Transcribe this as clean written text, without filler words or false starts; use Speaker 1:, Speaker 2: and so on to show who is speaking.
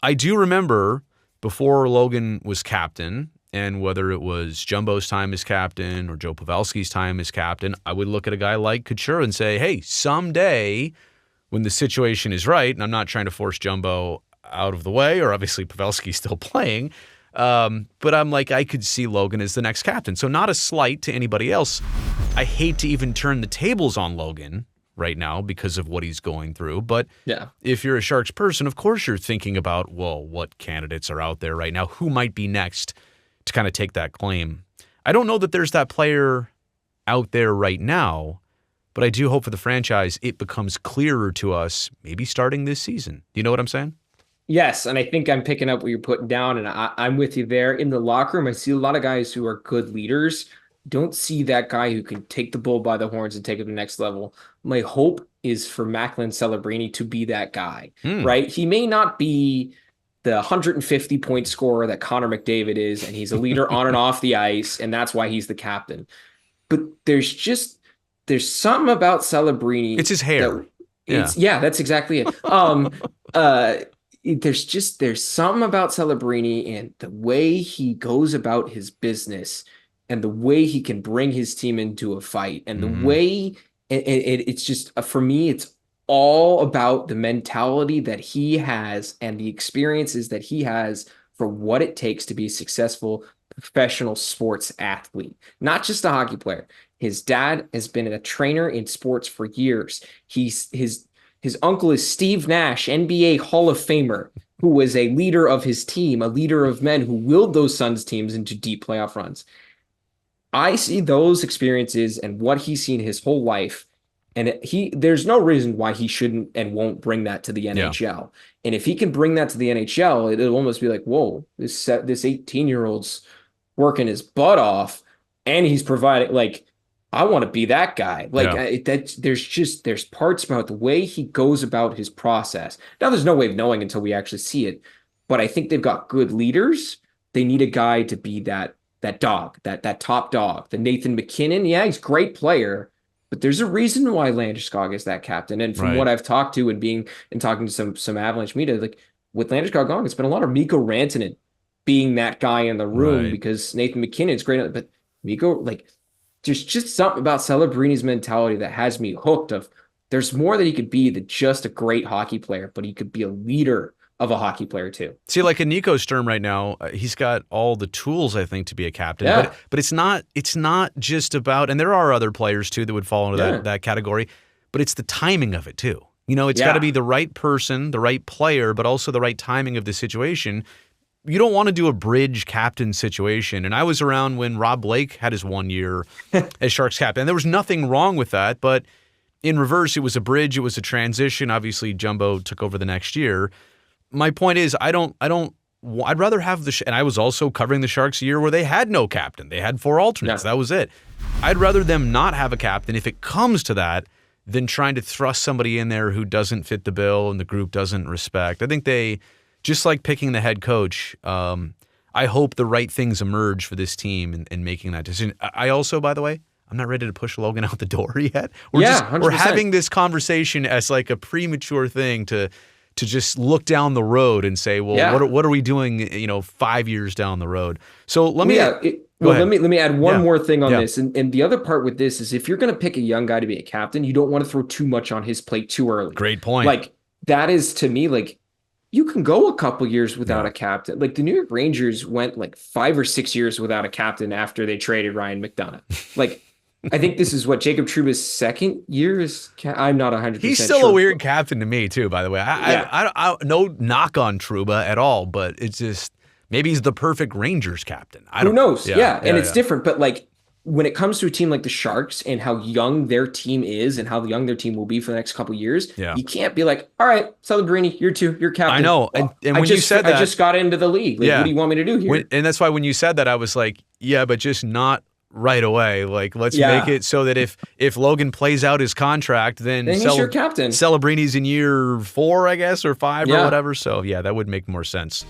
Speaker 1: I do remember before Logan was captain, and whether it was Jumbo's time as captain or Joe Pavelski's time as captain, I would look at a guy like Couture and say, hey, someday when the situation is right, and I'm not trying to force Jumbo out of the way, or obviously Pavelski's still playing, but I'm like, I could see Logan as the next captain. So not a slight to anybody else. I hate to even turn the tables on Logan right now because of what he's going through. But if you're a Sharks person, of course you're thinking about, well, what candidates are out there right now? Who might be next to kind of take that claim? I don't know that there's that player out there right now, but I do hope for the franchise it becomes clearer to us maybe starting this season. Do you know what I'm saying?
Speaker 2: Yes, and I think I'm picking up what you're putting down, and I'm with you there. In the locker room, I see a lot of guys who are good leaders. Don't see that guy who can take the bull by the horns and take it to the next level. My hope is for Macklin Celebrini to be that guy, right? He may not be the 150-point scorer that Connor McDavid is, and he's a leader on and off the ice, and that's why he's the captain. But there's something about Celebrini.
Speaker 1: It's his hair.
Speaker 2: That's exactly it. There's something about Celebrini and the way he goes about his business and the way he can bring his team into a fight and the way it's just, for me, it's all about the mentality that he has and the experiences that he has for what it takes to be a successful professional sports athlete, not just a hockey player. His dad has been a trainer in sports for years. His uncle is Steve Nash, NBA Hall of Famer, who was a leader of his team, a leader of men who willed those Suns teams into deep playoff runs. I see those experiences and what he's seen his whole life, and there's no reason why he shouldn't and won't bring that to the NHL. Yeah. And if he can bring that to the NHL, it'll almost be like, whoa, this 18-year-old's working his butt off, and he's providing, like, I want to be that guy. Like there's parts about the way he goes about his process. Now there's no way of knowing until we actually see it, but I think they've got good leaders. They need a guy to be that dog, that top dog, the Nathan McKinnon. Yeah, he's a great player, but there's a reason why Landeskog is that captain. And from what I've talked to and talking to some Avalanche media, like with Landeskog gone, it's been a lot of Mikko Rantanen being that guy in the room because Nathan McKinnon is great, but Mikko, like, there's just something about Celebrini's mentality that has me hooked of there's more that he could be than just a great hockey player, but he could be a leader of a hockey player too.
Speaker 1: See, like in Nico Sturm right now, he's got all the tools, I think, to be a captain. Yeah. But it's not just about, and there are other players too that would fall into that category, but it's the timing of it too. You know, it's got to be the right person, the right player, but also the right timing of the situation. You don't want to do a bridge captain situation. And I was around when Rob Blake had his 1 year as Sharks captain. And there was nothing wrong with that, but in reverse, it was a bridge, it was a transition. Obviously, Jumbo took over the next year. My point is, I'd rather have and I was also covering the Sharks a year where they had no captain. They had 4 alternates. That was it. I'd rather them not have a captain if it comes to that than trying to thrust somebody in there who doesn't fit the bill and the group doesn't respect. I think just like picking the head coach, I hope the right things emerge for this team in making that decision. I also, by the way, I'm not ready to push Logan out the door yet. We're having this conversation as like a premature thing to just look down the road and say, well, what are we doing, 5 years down the road? So let me let me add one more thing on this. And the other part with this is if you're going to pick a young guy to be a captain, you don't want to throw too much on his plate too early. Great point.
Speaker 2: Like that is, to me, like, you can go a couple years without a captain. Like the New York Rangers went like 5 or 6 years without a captain after they traded Ryan McDonough. Like, I think this is what Jacob Trouba's second year is. I'm not 100% sure.
Speaker 1: He's still a weird captain to me too, by the way. I no knock on Trouba at all, but it's just maybe he's the perfect Rangers captain.
Speaker 2: Who knows? And it's different. But like when it comes to a team like the Sharks and how young their team is and how young their team will be for the next couple of years, you can't be like, all right, Celebrini, you're captain.
Speaker 1: I know. And when you said that,
Speaker 2: I just got into the league. Like, what do you want me to do here?
Speaker 1: And that's why when you said that, I was like, but just not right away. Like, let's make it so that if Logan plays out his contract, then
Speaker 2: he's your captain.
Speaker 1: Celebrini's in year 4, I guess, or 5 or whatever. So, that would make more sense.